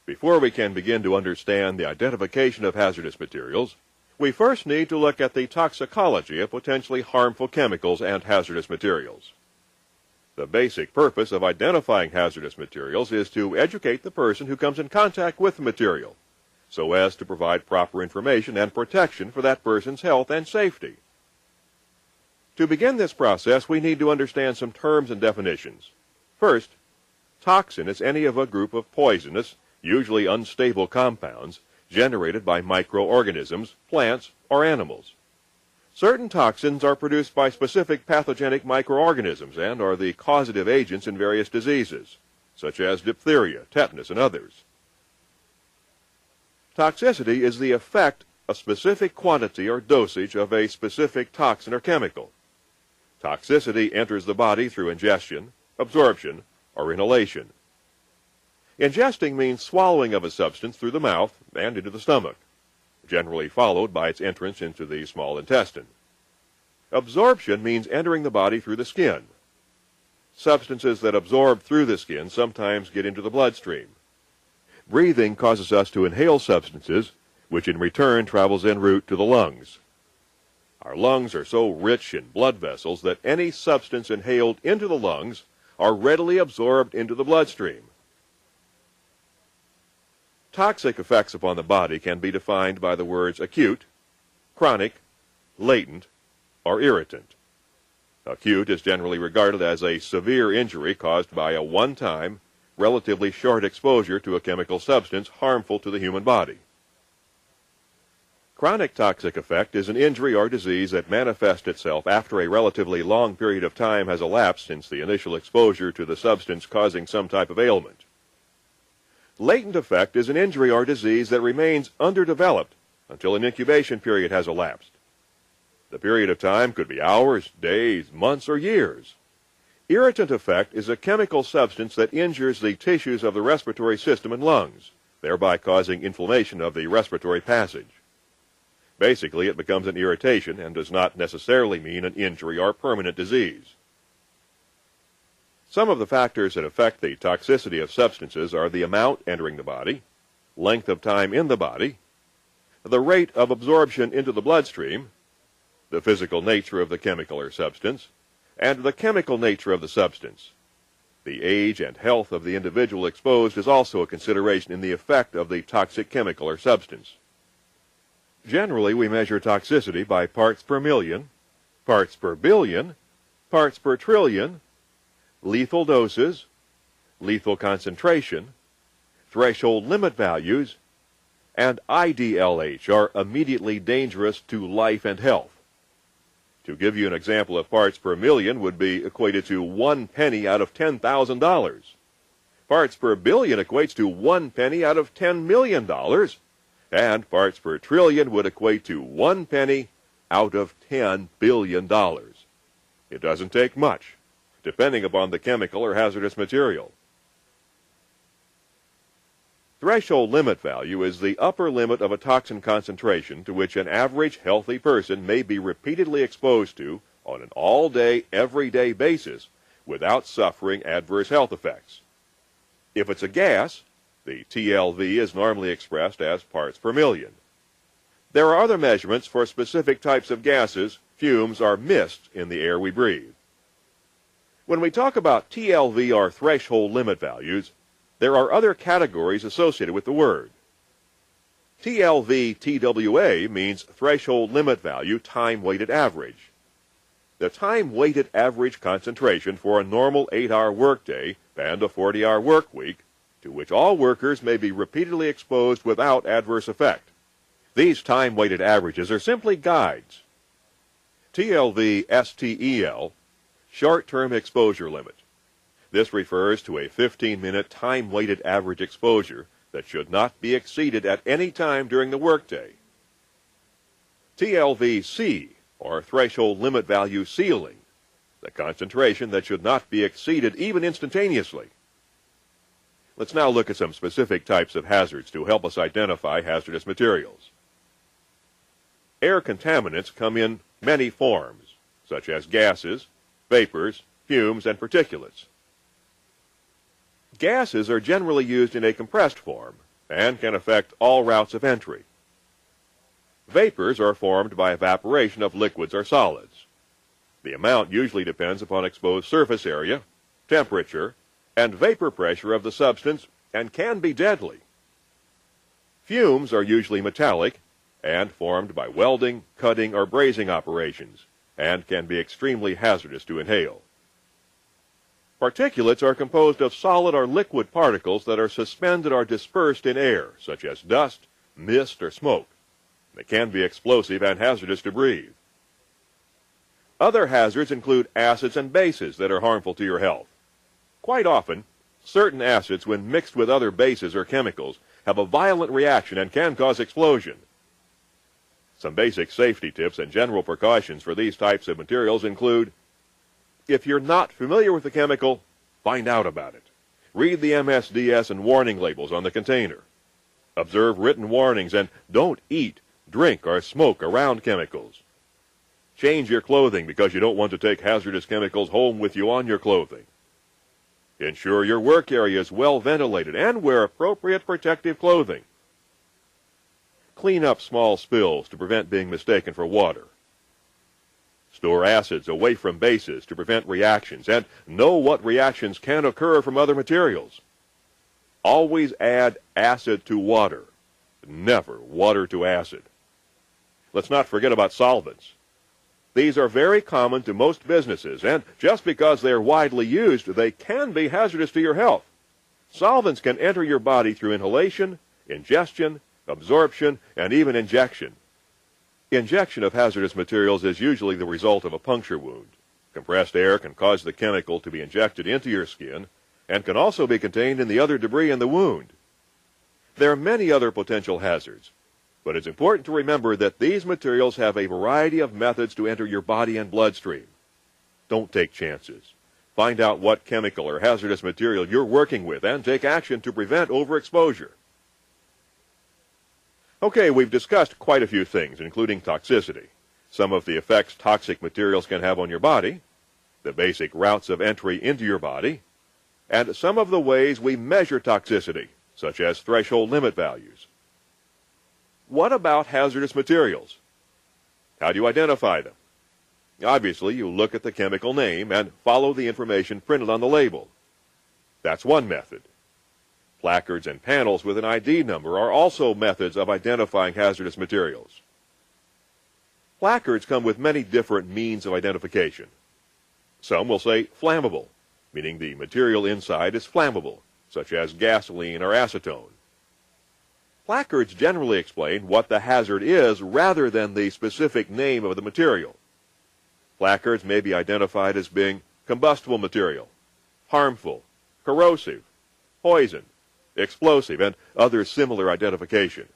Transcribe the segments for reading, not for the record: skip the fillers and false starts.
Before we can begin to understand the identification of hazardous materials, we first need to look at the toxicology of potentially harmful chemicals and hazardous materials. The basic purpose of identifying hazardous materials is to educate the person who comes in contact with the material, so as to provide proper information and protection for that person's health and safety. To begin this process, we need to understand some terms and definitions. First, toxin is any of a group of poisonous, usually unstable compounds generated by microorganisms, plants, or animals. Certain toxins are produced by specific pathogenic microorganisms and are the causative agents in various diseases, such as diphtheria, tetanus, and others. Toxicity is the effect of specific quantity or dosage of a specific toxin or chemical. Toxicity enters the body through ingestion, absorption, or inhalation. Ingesting means swallowing of a substance through the mouth and into the stomach, generally followed by its entrance into the small intestine. Absorption means entering the body through the skin. Substances that absorb through the skin sometimes get into the bloodstream. Breathing causes us to inhale substances, which in return travels en route to the lungs. Our lungs are so rich in blood vessels that any substance inhaled into the lungs are readily absorbed into the bloodstream. Toxic effects upon the body can be defined by the words acute, chronic, latent, or irritant. Acute is generally regarded as a severe injury caused by a one-time, relatively short exposure to a chemical substance harmful to the human body. Chronic toxic effect is an injury or disease that manifests itself after a relatively long period of time has elapsed since the initial exposure to the substance causing some type of ailment. Latent effect is an injury or disease that remains underdeveloped until an incubation period has elapsed. The period of time could be hours, days, months, or years. Irritant effect is a chemical substance that injures the tissues of the respiratory system and lungs, thereby causing inflammation of the respiratory passage. Basically, it becomes an irritation and does not necessarily mean an injury or permanent disease. Some of the factors that affect the toxicity of substances are the amount entering the body, length of time in the body, the rate of absorption into the bloodstream, the physical nature of the chemical or substance, and the chemical nature of the substance. The age and health of the individual exposed is also a consideration in the effect of the toxic chemical or substance. Generally, we measure toxicity by parts per million, parts per billion, parts per trillion, lethal doses, lethal concentration, threshold limit values, and IDLH, or immediately dangerous to life and health. To give you an example of parts per million would be equated to 1 penny out of $10,000. Parts per billion equates to 1 penny out of $10 million, and parts per trillion would equate to 1 penny out of $10 billion. It doesn't take much, depending upon the chemical or hazardous material. Threshold limit value is the upper limit of a toxin concentration to which an average healthy person may be repeatedly exposed to on an all-day, everyday basis without suffering adverse health effects. If it's a gas, the TLV is normally expressed as parts per million. There are other measurements for specific types of gases, fumes, or mist in the air we breathe. When we talk about TLV or threshold limit values, there are other categories associated with the word. TLV-TWA means threshold limit value time-weighted average. The time-weighted average concentration for a normal 8-hour workday and a 40-hour work week, to which all workers may be repeatedly exposed without adverse effect. These time-weighted averages are simply guides. TLV-STEL, short-term exposure limit. This refers to a 15-minute time-weighted average exposure that should not be exceeded at any time during the workday. TLV-C, or threshold limit value ceiling, the concentration that should not be exceeded even instantaneously. Let's now look at some specific types of hazards to help us identify hazardous materials. Air contaminants come in many forms, such as gases, vapors, fumes, and particulates. Gases are generally used in a compressed form, and can affect all routes of entry. Vapors are formed by evaporation of liquids or solids. The amount usually depends upon exposed surface area, temperature, and vapor pressure of the substance and can be deadly. Fumes are usually metallic and formed by welding, cutting, or brazing operations and can be extremely hazardous to inhale. Particulates are composed of solid or liquid particles that are suspended or dispersed in air, such as dust, mist, or smoke. They can be explosive and hazardous to breathe. Other hazards include acids and bases that are harmful to your health. Quite often, certain acids, when mixed with other bases or chemicals, have a violent reaction and can cause explosion. Some basic safety tips and general precautions for these types of materials include: if you're not familiar with the chemical, find out about it. Read the MSDS and warning labels on the container. Observe written warnings and don't eat, drink, or smoke around chemicals. Change your clothing because you don't want to take hazardous chemicals home with you on your clothing. Ensure your work area is well ventilated and wear appropriate protective clothing. Clean up small spills to prevent being mistaken for water. Store acids away from bases to prevent reactions and know what reactions can occur from other materials. Always add acid to water, never water to acid. Let's not forget about solvents. These are very common to most businesses, and just because they are widely used, they can be hazardous to your health. Solvents can enter your body through inhalation, ingestion, absorption, and even injection. Injection of hazardous materials is usually the result of a puncture wound. Compressed air can cause the chemical to be injected into your skin and can also be contained in the other debris in the wound. There are many other potential hazards, but it's important to remember that these materials have a variety of methods to enter your body and bloodstream. Don't take chances. Find out what chemical or hazardous material you're working with and take action to prevent overexposure. Okay, we've discussed quite a few things, including toxicity, some of the effects toxic materials can have on your body, the basic routes of entry into your body, and some of the ways we measure toxicity, such as threshold limit values. What about hazardous materials? How do you identify them? Obviously, you look at the chemical name and follow the information printed on the label. That's one method. Placards and panels with an ID number are also methods of identifying hazardous materials. Placards come with many different means of identification. Some will say flammable, meaning the material inside is flammable, such as gasoline or acetone. Placards generally explain what the hazard is rather than the specific name of the material. Placards may be identified as being combustible material, harmful, corrosive, poison, explosive, and other similar identification.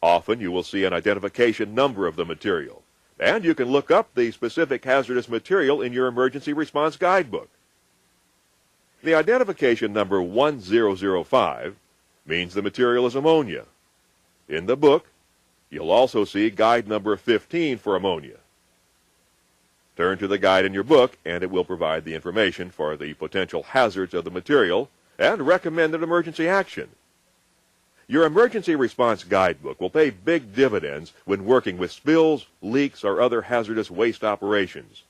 Often you will see an identification number of the material, and you can look up the specific hazardous material in your emergency response guidebook. The identification number 1005 means the material is ammonia. In the book, you'll also see guide number 15 for ammonia. Turn to the guide in your book, and it will provide the information for the potential hazards of the material and recommended emergency action. Your emergency response guidebook will pay big dividends when working with spills, leaks, or other hazardous waste operations.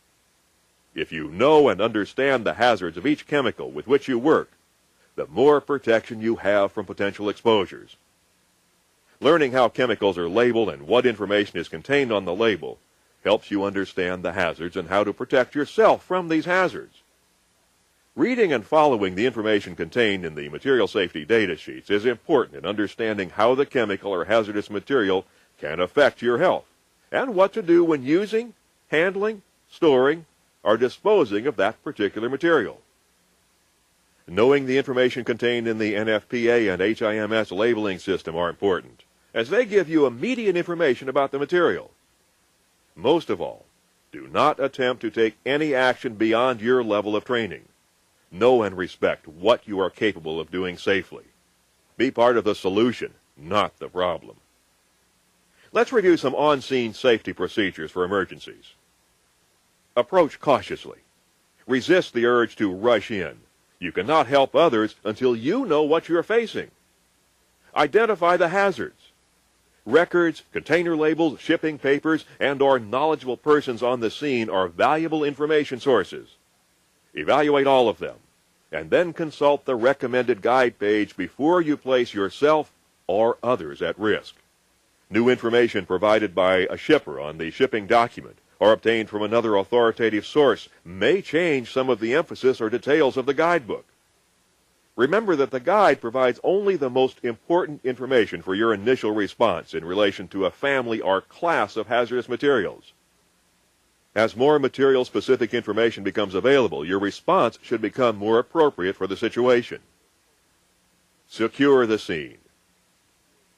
If you know and understand the hazards of each chemical with which you work, the more protection you have from potential exposures. Learning how chemicals are labeled and what information is contained on the label helps you understand the hazards and how to protect yourself from these hazards. Reading and following the information contained in the material safety data sheets is important in understanding how the chemical or hazardous material can affect your health and what to do when using, handling, storing, or disposing of that particular material. Knowing the information contained in the NFPA and HIMS labeling system are important, as they give you immediate information about the material. Most of all, do not attempt to take any action beyond your level of training. Know and respect what you are capable of doing safely. Be part of the solution, not the problem. Let's review some on-scene safety procedures for emergencies. Approach cautiously. Resist the urge to rush in. You cannot help others until you know what you're facing. Identify the hazards. Records, container labels, shipping papers, and/or knowledgeable persons on the scene are valuable information sources. Evaluate all of them, and then consult the recommended guide page before you place yourself or others at risk. New information provided by a shipper on the shipping document or obtained from another authoritative source may change some of the emphasis or details of the guidebook. Remember that the guide provides only the most important information for your initial response in relation to a family or class of hazardous materials. As more material-specific information becomes available, your response should become more appropriate for the situation. Secure the scene.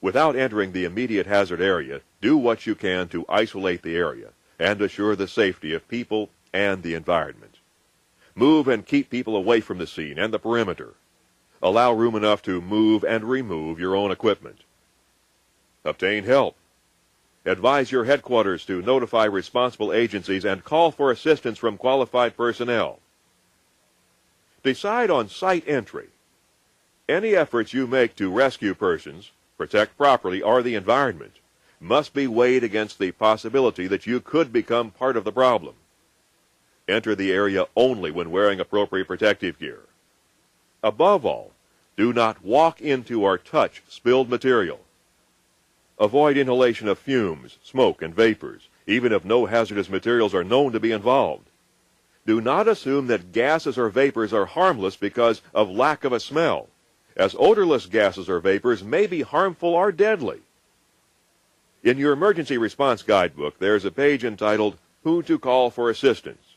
Without entering the immediate hazard area, do what you can to isolate the area and assure the safety of people and the environment. Move and keep people away from the scene and the perimeter. Allow room enough to move and remove your own equipment. Obtain help. Advise your headquarters to notify responsible agencies and call for assistance from qualified personnel. Decide on site entry. Any efforts you make to rescue persons, protect property, or the environment must be weighed against the possibility that you could become part of the problem. Enter the area only when wearing appropriate protective gear. Above all, do not walk into or touch spilled material. Avoid inhalation of fumes, smoke, and vapors, even if no hazardous materials are known to be involved. Do not assume that gases or vapors are harmless because of lack of a smell, as odorless gases or vapors may be harmful or deadly. In your emergency response guidebook, there is a page entitled Who to Call for Assistance.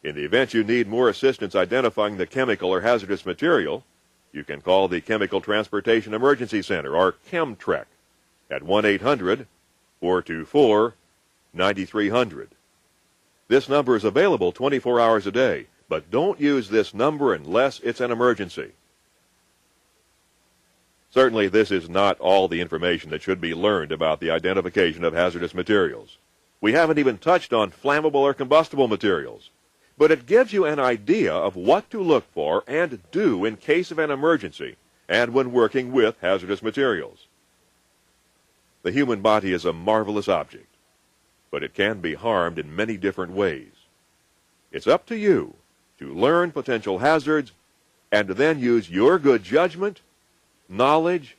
In the event you need more assistance identifying the chemical or hazardous material, you can call the Chemical Transportation Emergency Center, or ChemTREC, at 1-800-424-9300. This number is available 24 hours a day, but don't use this number unless it's an emergency. Certainly, this is not all the information that should be learned about the identification of hazardous materials. We haven't even touched on flammable or combustible materials, but it gives you an idea of what to look for and do in case of an emergency and when working with hazardous materials. The human body is a marvelous object, but it can be harmed in many different ways. It's up to you to learn potential hazards and then use your good judgment, knowledge,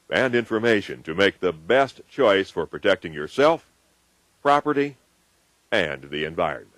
and information to make the best choice for protecting yourself, property, and the environment.